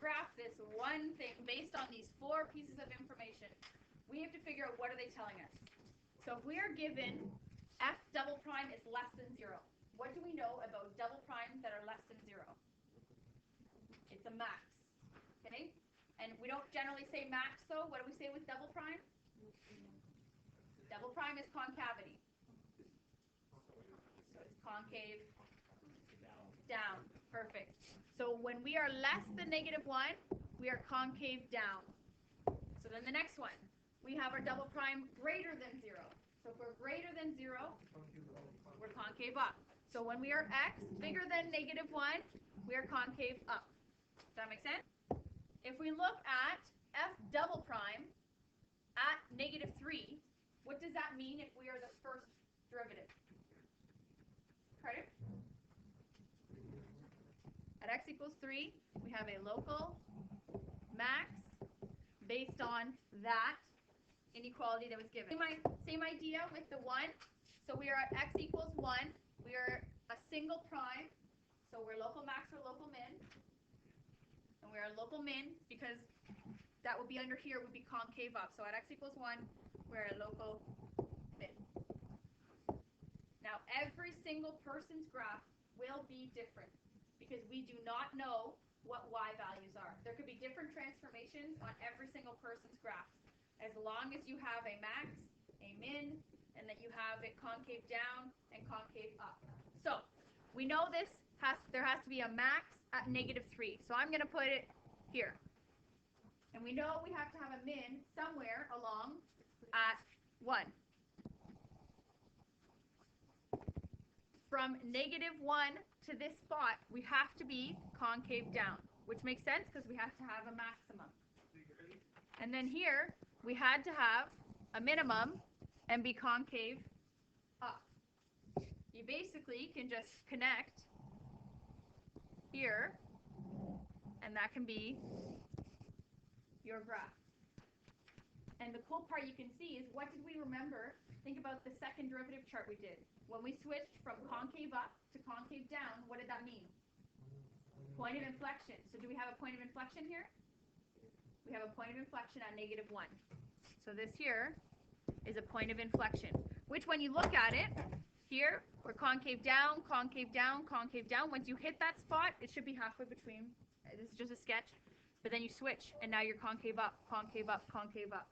graph this one thing based on these 4 pieces of information, we have to figure out what are they telling us. So if we are given f double prime is less than 0, what do we know about double primes that are less than 0? It's a max. Okay? And we don't generally say max, though. What do we say with double prime? Double prime is concavity. So it's concave down. Perfect. So when we are less than -1, we are concave down. So then the next one, we have our double prime greater than 0. So if we're greater than 0, we're concave up. So when we are x bigger than -1, we are concave up. Does that make sense? If we look at f double prime at -3, what does that mean if we are the first derivative? Pardon? At x equals 3, we have a local max based on that inequality that was given. Same idea with the 1. So we are at x equals 1. We are a single prime. So we're local max or local min. And we are local min because that would be under here would be concave up. So at x equals 1, we're a local min. Now every single person's graph will be different because we do not know what y values are. There could be different transformations on every single person's graph. As long as you have a max, a min, and that you have it concave down and concave up. So we know there has to be a max at -3. So I'm going to put it here. And we know we have to have a min somewhere along at 1. From -1 to this spot, we have to be concave down, which makes sense because we have to have a maximum. And then here, we had to have a minimum and be concave up. You basically can just connect here, and that can be your graph. And the cool part you can see is, what did we remember? Think about the second derivative chart we did. When we switched from concave up to concave down, what did that mean? Point of inflection. So do we have a point of inflection here? We have a point of inflection at -1. So this here is a point of inflection, which when you look at it, here, we're concave down, concave down, concave down. Once you hit that spot, it should be halfway between. This is just a sketch. But then you switch, and now you're concave up, concave up, concave up.